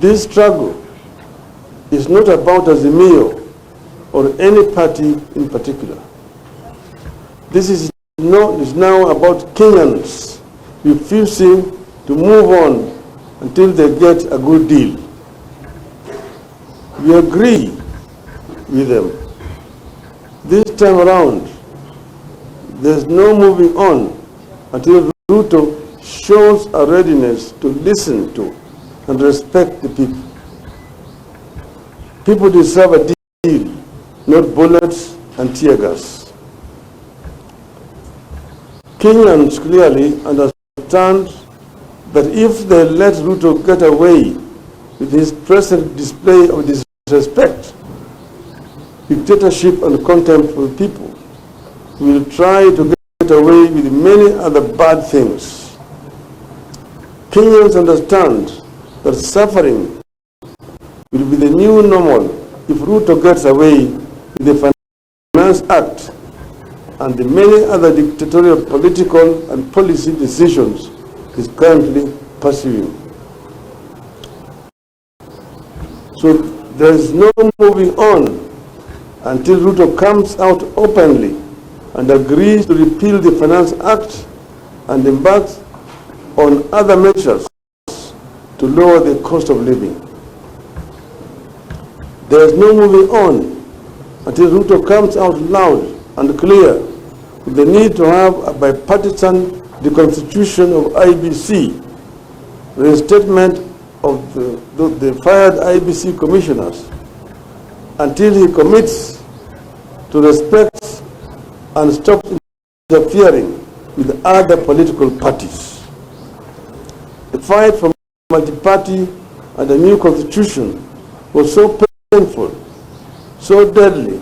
This struggle is not about Azimio or any party in particular. This is now about Kenyans refusing to move on until they get a good deal. We agree with them. This time around, there's no moving on until Ruto shows a readiness to listen to and respect the people. People deserve a deal, not bullets and tear gas. Kenyans clearly understand that if they let Ruto get away with his present display of disrespect, dictatorship and contempt for the people, he will try to get away with many other bad things. Kenyans understand that suffering will be the new normal if Ruto gets away with the Finance Act and the many other dictatorial political and policy decisions he's currently pursuing. So there is no moving on until Ruto comes out openly and agrees to repeal the Finance Act and embarks on other measures to lower the cost of living. There is no moving on until Ruto comes out loud and clear with the need to have a bipartisan deconstitution of IBC, reinstatement of the fired IBC commissioners, until he commits to respect and stop interfering with other political parties. The fight for multi-party and a new constitution was so painful, so deadly,